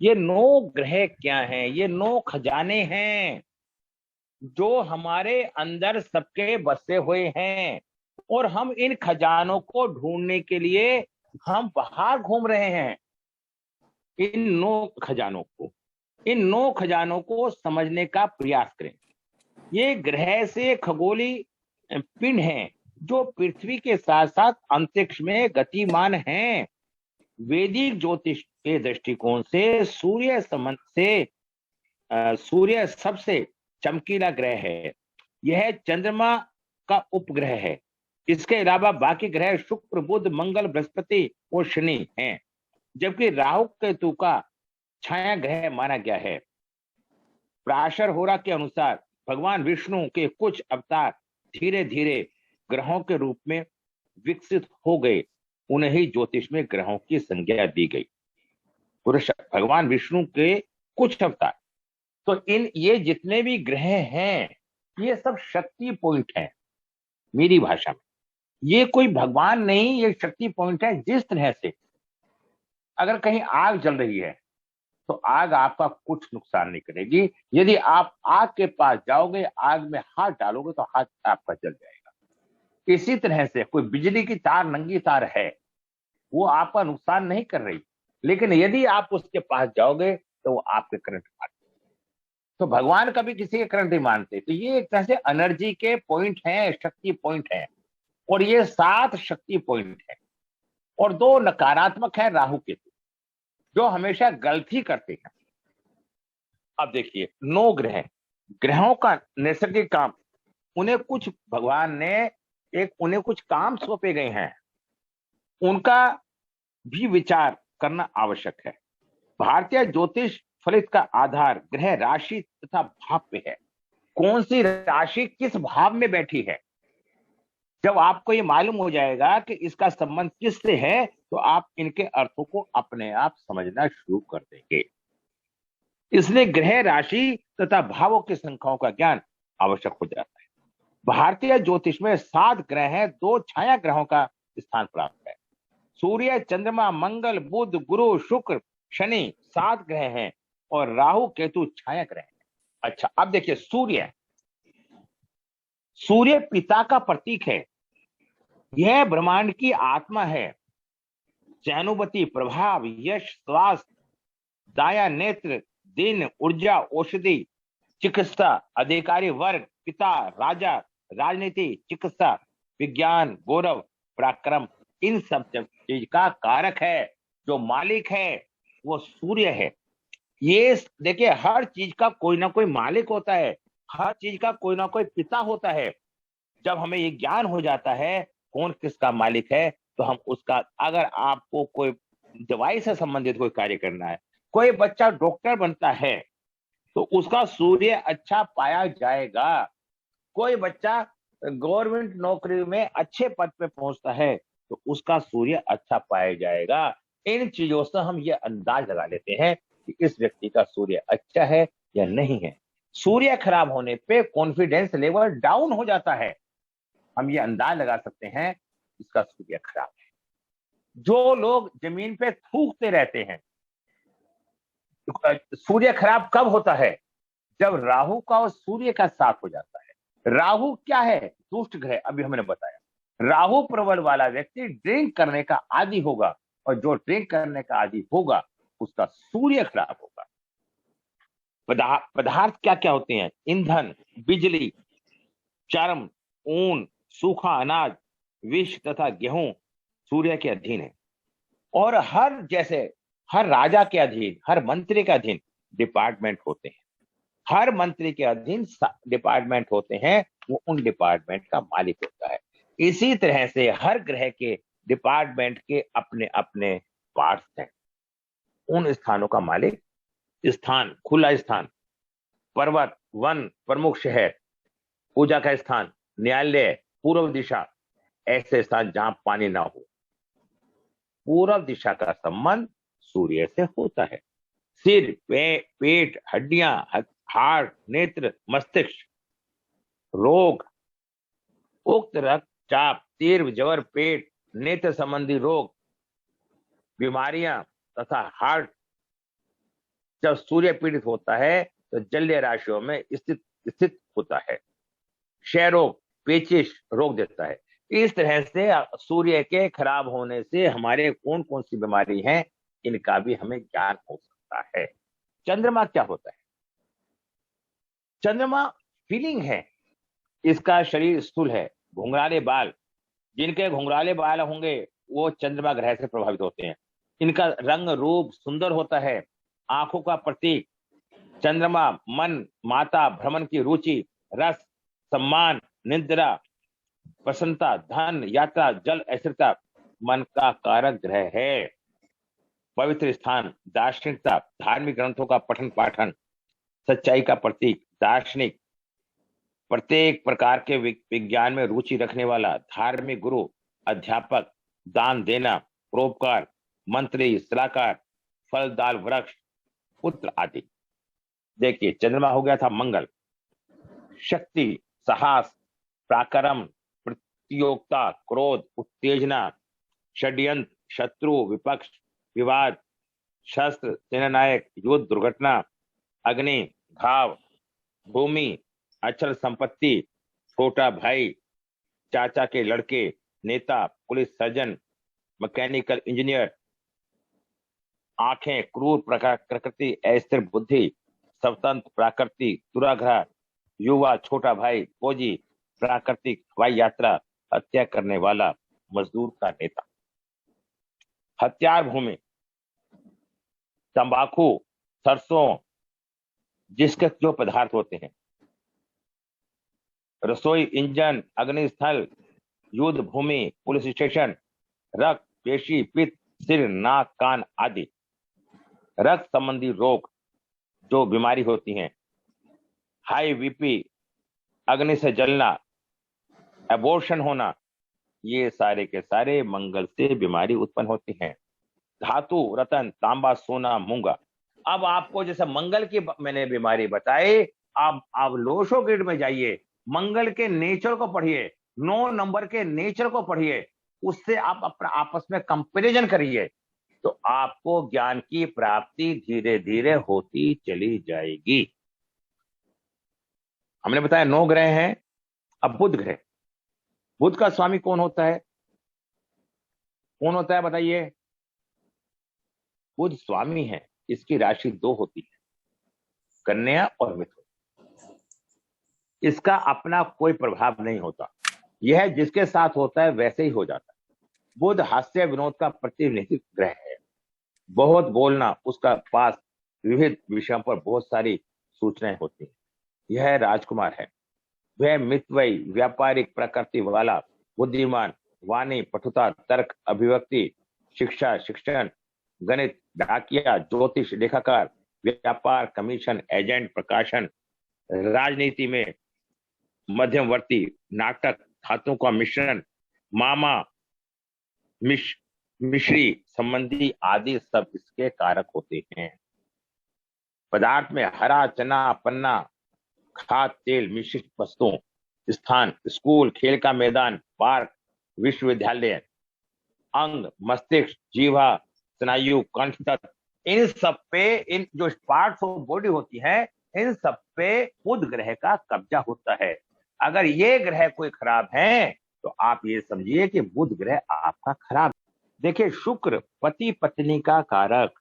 ये 9 ग्रह क्या हैं? ये 9 खजाने हैं जो हमारे अंदर सबके बसे हुए हैं, और हम इन खजानों को ढूंढने के लिए हम बाहर घूम रहे हैं। इन 9 खजानों को इन 9 खजानों को समझने का प्रयास करें। ये ग्रह से खगोलीय पिंड हैं जो पृथ्वी के साथ साथ अंतरिक्ष में गतिमान हैं। वैदिक ज्योतिष के दृष्टिकोण से सूर्य सबसे चमकीला ग्रह है। यह चंद्रमा का उपग्रह है। इसके अलावा बाकी ग्रह शुक्र, बुध, मंगल, बृहस्पति और शनि हैं, जबकि राहु केतु का छाया ग्रह माना गया है। पराशर होरा के अनुसार भगवान विष्णु के कुछ अवतार धीरे धीरे ग्रहों के रूप में विकसित हो गए। उन्हें ही ज्योतिष में ग्रहों की संज्ञा दी गई। पुरुष भगवान विष्णु के कुछ अवतार, तो इन ये जितने भी ग्रह हैं ये सब शक्ति पॉइंट हैं मेरी भाषा में। ये कोई भगवान नहीं, ये शक्ति पॉइंट है। जिस तरह से अगर कहीं आग जल रही है तो आग आपका कुछ नुकसान नहीं करेगी। यदि आप आग के पास जाओगे, आग में हाथ डालोगे तो हाथ आपका जल जाएगा। इसी तरह से कोई बिजली की तार, नंगी तार है, वो आपका नुकसान नहीं कर रही, लेकिन यदि आप उसके पास जाओगे तो वो आपके करंट मार। तो भगवान कभी किसी के करंट नहीं मानते। तो ये एक तरह से एनर्जी के पॉइंट हैं, शक्ति पॉइंट हैं, और ये 7 शक्ति पॉइंट है। और 2 नकारात्मक है, राहु केतु, जो हमेशा गलती करते हैं। अब देखिए 9 ग्रह, ग्रहों का नैसर्गिक काम, उन्हें कुछ भगवान ने उन्हें कुछ काम सौंपे गए हैं, उनका भी विचार करना आवश्यक है। भारतीय ज्योतिष फलित का आधार ग्रह राशि तथा भाव पे है। कौन सी राशि किस भाव में बैठी है, जब आपको ये मालूम हो जाएगा कि इसका संबंध किससे है, तो आप इनके अर्थों को अपने आप समझना शुरू कर देंगे। इसलिए ग्रह राशि तथा भावों की संख्याओं का ज्ञान आवश्यक हो जाता है। भारतीय ज्योतिष में 7 ग्रह हैं, 2 छाया ग्रहों का स्थान प्राप्त है। सूर्य, चंद्रमा, मंगल, बुध, गुरु, शुक्र, शनि 7 ग्रह हैं, और राहु केतु छाया ग्रह हैं। अच्छा, अब देखिए सूर्य, सूर्य पिता का प्रतीक है। यह ब्रह्मांड की आत्मा है। चैनुवती, प्रभाव, यश, स्वास्थ्य, दाया नेत्र, दिन, ऊर्जा, औषधि, चिकित्सा, अधिकारी वर्ग, पिता, राजा, राजनीति, चिकित्सा, विज्ञान, गौरव, पराक्रम, इन सब चीज का कारक है, जो मालिक है वो सूर्य है। ये देखिए, हर चीज का कोई ना कोई मालिक होता है, हर चीज का कोई ना कोई पिता होता है। जब हमें ये ज्ञान हो जाता है कौन किसका मालिक है, तो हम उसका, अगर आपको कोई दवाई से संबंधित कोई कार्य करना है, कोई बच्चा डॉक्टर बनता है तो उसका सूर्य अच्छा पाया जाएगा। कोई बच्चा गवर्नमेंट नौकरी में अच्छे पद पे पहुंचता है तो उसका सूर्य अच्छा पाया जाएगा। इन चीजों से हम ये अंदाज लगा लेते हैं कि इस व्यक्ति का सूर्य अच्छा है या नहीं है। सूर्य खराब होने पे कॉन्फिडेंस लेवल डाउन हो जाता है। हम ये अंदाज लगा सकते हैं इसका सूर्य खराब है। जो लोग जमीन पे थूकते रहते हैं, सूर्य खराब कब होता है? जब राहु का और सूर्य का साथ हो जाता है। राहु क्या है? दुष्ट ग्रह, अभी हमने बताया। राहु प्रबल वाला व्यक्ति ड्रिंक करने का आदी होगा, और जो ड्रिंक करने का आदी होगा उसका सूर्य खराब होगा। पदार्थ क्या क्या होते हैं? ईंधन, बिजली, चर्म, ऊन, सूखा अनाज, विष तथा गेहूं सूर्य के अधीन है। और हर राजा के अधीन, हर मंत्री के अधीन डिपार्टमेंट होते हैं। हर मंत्री के अधीन डिपार्टमेंट होते हैं, वो उन डिपार्टमेंट का मालिक होता है। इसी तरह से हर ग्रह के डिपार्टमेंट के अपने अपने पार्ट्स हैं। उन स्थानों का मालिक, स्थान, खुला स्थान, पर्वत, वन, प्रमुख शहर, पूजा का स्थान, न्यायालय, पूर्व दिशा, ऐसे स्थान जहां पानी ना हो। पूर्व दिशा का संबंध सूर्य से होता है। सिर, पेट, हड्डियां, हार्ट, नेत्र, मस्तिष्क, रोग, उक्त रक्तचाप, तीव्र ज्वर, पेट, नेत्र संबंधी रोग, बीमारियां तथा हार्ट जब सूर्य पीड़ित होता है तो जलीय राशियों में स्थित स्थित होता है। क्षय रोग पेचिश रोग देता है। इस तरह से सूर्य के खराब होने से हमारे कौन कौन सी बीमारी हैं, इनका भी हमें ज्ञान हो सकता है। चंद्रमा क्या होता है? चंद्रमा फीलिंग है। इसका शरीर स्थूल है, घुंघराले बाल, जिनके घुंघराले बाल होंगे वो चंद्रमा ग्रह से प्रभावित होते हैं। इनका रंग रूप सुंदर होता है। आंखों का प्रतीक चंद्रमा मन, माता, भ्रमण की रुचि, रस, सम्मान, निद्रा, प्रसन्नता, धन, यात्रा, जल, स्थिरता मन का कारक ग्रह है। पवित्र स्थान, दार्शनिकता, धार्मिक ग्रंथों का पठन पाठन, सच्चाई का प्रतीक, दार्शनिक, प्रत्येक प्रकार के विज्ञान में रुचि रखने वाला, धार्मिक गुरु, अध्यापक, दान देना, परोपकार, मंत्री, सलाहकार, फलदार वृक्ष, पुत्र आदि। देखिए चंद्रमा हो गया था मंगल, शक्ति, साहस, पराक्रम, प्रतियोगिता, क्रोध, उत्तेजना, षड्यंत्र, शत्रु, विपक्ष, विवाद, शस्त्र, सेनानायक, युद्ध, दुर्घटना, अग्नि, घाव, भूमि, अचल संपत्ति, छोटा भाई, चाचा के लड़के, नेता, पुलिस सर्जन, मैकेनिकल इंजीनियर, आंखें, क्रूर प्रकृति, अस्थिर बुद्धि, स्वतंत्र प्रकृति, दुराग्रह, युवा, छोटा भाई, फौजी, प्राकृतिक, हवाई यात्रा, हत्या करने वाला, मजदूर का नेता। हथियार भूमि, तंबाकू, सरसों, जिसके जो पदार्थ होते हैं, रसोई, इंजन, अग्निस्थल, युद्ध भूमि, पुलिस स्टेशन, रक्त, पेशी, पित्त, सिर, नाक, कान आदि। रक्त संबंधी रोग जो बीमारी होती हैं, हाई बीपी, अग्नि से जलना, एबॉर्शन होना, ये सारे के सारे मंगल से बीमारी उत्पन्न होती हैं। धातु, रतन, तांबा, सोना, मूंगा। अब आपको जैसे मंगल की मैंने बीमारी बताई, आप लोशो ग्रिड में जाइए, मंगल के नेचर को पढ़िए, 9 नंबर के नेचर को पढ़िए, उससे आप अपना आपस में कंपैरिजन करिए, तो आपको ज्ञान की प्राप्ति धीरे धीरे होती चली जाएगी। हमने बताया 9 ग्रह हैं। अब बुध ग्रह, बुध का स्वामी कौन होता है? कौन होता है बताइए? बुध स्वामी है, इसकी राशि 2 होती है, कन्या और मिथुन। इसका अपना कोई प्रभाव नहीं होता, यह जिसके साथ होता है वैसे ही हो जाता है। बुध हास्य विनोद का प्रतिनिधित्व ग्रह है। बहुत बोलना, उसका पास विविध विषयों पर बहुत सारी सूचनाएं होती हैं। यह राजकुमार है। वह मितव्ययी, व्यापारिक प्रकृति वाला, बुद्धिमान, वाणी, पटुता, तर्क, अभिव्यक्ति, शिक्षा, शिक्षण, गणित, डाकिया, ज्योतिष, लेखाकार, व्यापार, कमीशन, एजेंट, प्रकाशन, राजनीति में मध्यवर्ती, नाटक, धातुओं का मिश्रण, मामा, मिश्री संबंधी आदि सब इसके कारक होते हैं। पदार्थ में हरा चना, पन्ना, खाद्य तेल, मिश्रित वस्तुओं, स्थान, स्कूल, खेल का मैदान, पार्क, विश्वविद्यालय, अंग, मस्तिष्क, जीवा, स्नायु, कंठतंत्र, इन सब पे, इन जो पार्ट्स ऑफ बॉडी होती है, इन सब पे बुध ग्रह का कब्जा होता है। अगर ये ग्रह कोई खराब है तो आप ये समझिए कि बुध ग्रह आपका खराब। देखिए शुक्र पति पत्नी का कारक,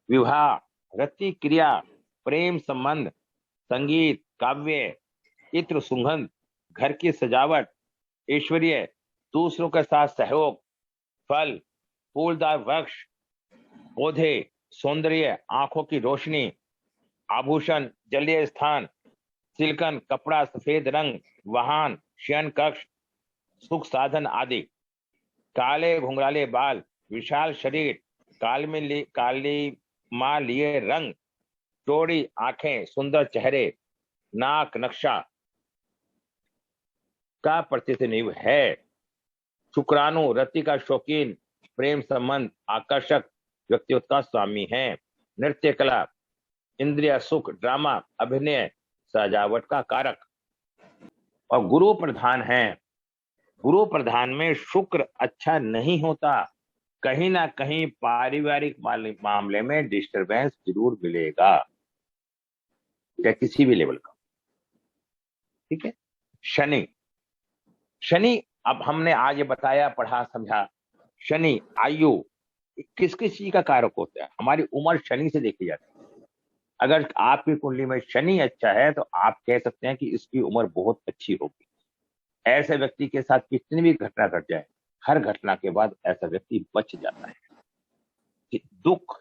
विवाह, रति क्रिया, प्रेम संबंध, संगीत, काव्य, इत्र सुगंध, घर की सजावट, ऐश्वर्य, दूसरों के साथ सहयोग, फल, फूलदार वृक्ष, पौधे, सौंदर्य, आंखों की रोशनी, आभूषण, जलीय स्थान, सिल्कन, कपड़ा, सफेद रंग, वाहन, शयन कक्ष, सुख साधन आदि। काले घुंघराले बाल, विशाल शरीर, काली माँ लिए रंग, चौड़ी आंखें, सुंदर चेहरे, नाक नक्शा का प्रतिनिधित्व है। शुक्राणु रति का शौकीन, प्रेम संबंध, आकर्षक व्यक्तित्व का स्वामी है। नृत्य कला, इंद्रिय सुख, ड्रामा, अभिनय, सजावट का कारक। और गुरु प्रधान है। गुरु प्रधान में शुक्र अच्छा नहीं होता, कहीं ना कहीं पारिवारिक मामले में डिस्टरबेंस जरूर मिलेगा, या किसी भी लेवल का। ठीक है। शनि, शनि, अब हमने आज ये बताया, पढ़ा, समझा। शनि आयु किस किस चीज का कारक होता है? हमारी उम्र शनि से देखी जाती है। अगर आपकी कुंडली में शनि अच्छा है तो आप कह सकते हैं कि इसकी उम्र बहुत अच्छी होगी। ऐसे व्यक्ति के साथ कितनी भी घटना घट जाए, हर घटना के बाद ऐसा व्यक्ति बच जाता है। कि दुख,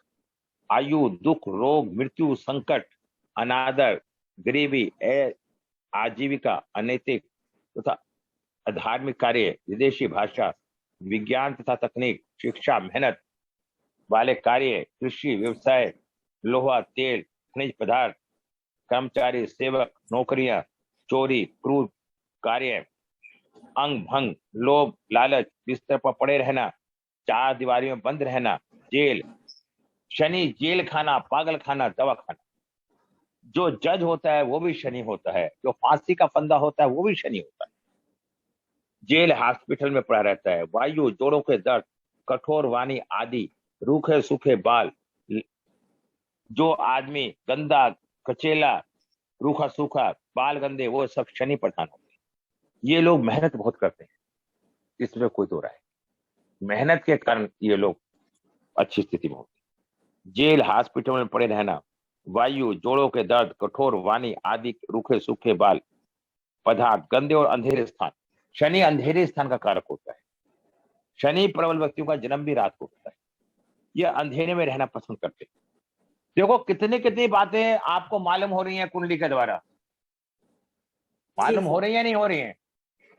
आयु, दुख, रोग, मृत्यु, संकट, अनादर, गरीबी, आजीविका, अनैतिक तथा अधार्मिक कार्य, विदेशी भाषा, विज्ञान तथा तकनीक, शिक्षा, मेहनत वाले कार्य, कृषि, व्यवसाय, लोहा, तेल, खनिज पदार्थ, कर्मचारी, सेवक, नौकरियां, चोरी, क्रूर कार्य, अंग भंग, लोभ, लालच, बिस्तर पर पड़े रहना, चार दीवारी में बंद रहना, जेल, शनि जेल खाना, पागल खाना, दवा खाना। जो जज होता है वो भी शनि होता है, जो फांसी का फंदा होता है वो भी शनि होता है। जेल, हॉस्पिटल में पड़ा रहता है, वायु, जोड़ों के दर्द, कठोर वाणी आदि, रूखे सूखे बाल, जो आदमी गंदा, कचेला, रूखा सूखा, बाल गंदे, वो सब शनि प्रधान होते हैं। ये लोग मेहनत बहुत करते हैं, इसमें कोई दो राय नहीं। मेहनत के कारण ये लोग अच्छी स्थिति में होते हैं। जेल, हॉस्पिटल में पड़े रहना, वायु, जोड़ों के दर्द, कठोर वाणी आदि, रूखे सूखे बाल, पदार्थ, गंदे और अंधेरे स्थान। शनि अंधेरे स्थान का कारक होता है। शनि प्रबल व्यक्तियों का जन्म भी रात को होता है। ये अंधेरे में रहना पसंद करते हैं। देखो कितनी कितनी बातें आपको मालूम हो रही हैं कुंडली के द्वारा, जी मालूम हो सर, रही है नहीं हो रही है?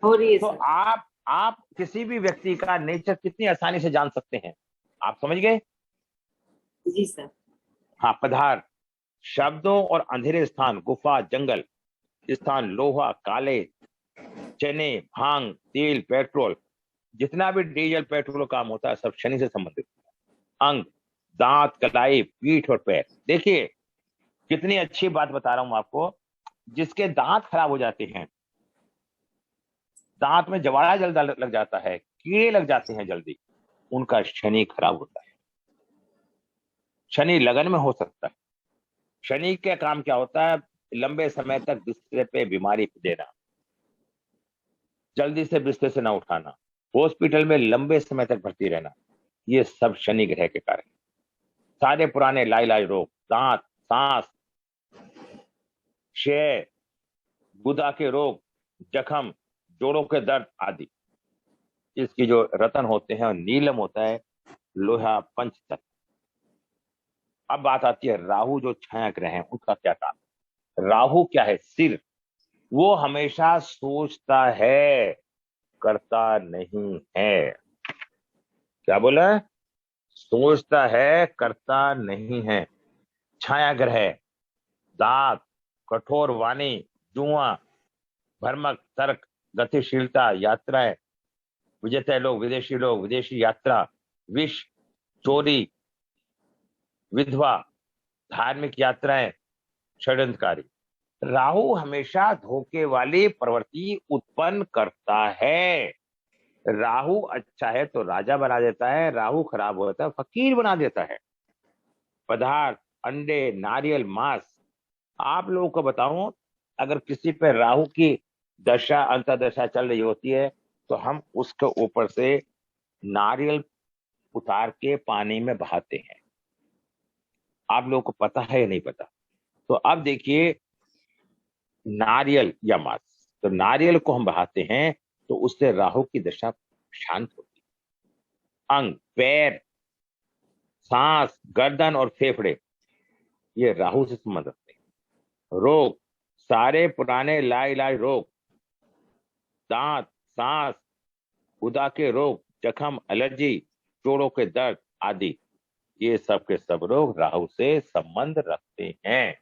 हो रही है तो सर। आप किसी भी व्यक्ति का नेचर कितनी आसानी से जान सकते हैं, आप समझ गए? जी सर। हाँ, पदार्थ, शब्दों और अंधेरे स्थान, गुफा, जंगल स्थान, लोहा, काले चने, भांग, तेल, पेट्रोल, जितना भी डीजल पेट्रोल काम होता है सब शनि से संबंधित है। अंग, दांत, कलाई, पीठ और पैर। देखिए कितनी अच्छी बात बता रहा हूं आपको। जिसके दांत खराब हो जाते हैं, दांत में जवाड़ा जल्द लग जाता है, कीड़े लग जाते हैं जल्दी, उनका शनि खराब होता है। शनि लगन में हो सकता है। शनि का काम क्या होता है? लंबे समय तक बिस्तर पे बीमारी देना, जल्दी से बिस्तर से ना उठाना, हॉस्पिटल में लंबे समय तक भर्ती रहना, ये सब शनि ग्रह के कारण। सारे पुराने लाइलाज रोग, दांत, सांस, क्षय, गुदा के रोग, जख्म, जोड़ों के दर्द आदि। इसकी जो रतन होते हैं नीलम होता है, लोहा, पंचतत्व। अब बात आती है राहु जो छाया ग्रह है उनका क्या काम? राहु क्या है? सिर। वो हमेशा सोचता है, करता नहीं है। क्या बोला? सोचता है, करता नहीं है। छाया ग्रह, दांत, कठोर वाणी, जुआ, भ्रमक, तर्क, गतिशीलता, यात्राएं, विजेता लोग, विदेशी यात्रा, विष, चोरी, विधवा, धार्मिक यात्राएं, षड्यंत्रकारी। राहु हमेशा धोखे वाली प्रवृत्ति उत्पन्न करता है। राहु अच्छा है तो राजा बना देता है, राहु खराब होता है फकीर बना देता है। पदार्थ, अंडे, नारियल, मांस। आप लोगों को बताऊं, अगर किसी पे राहु की दशा अंतर्दशा चल रही होती है तो हम उसके ऊपर से नारियल उतार के पानी में बहाते हैं। आप लोगों को पता है या नहीं पता? तो अब देखिए, नारियल या मांस, तो नारियल को हम बहाते हैं तो उससे राहु की दशा शांत होती है। अंग, पैर, सांस, गर्दन और फेफड़े, ये राहु से संबंध रखते हैं। रोग, सारे पुराने लाइलाज रोग, दांत, सांस, गुदा के रोग, जख्म, एलर्जी, जोड़ों के दर्द आदि, ये सब के सब रोग राहु से संबंध रखते हैं।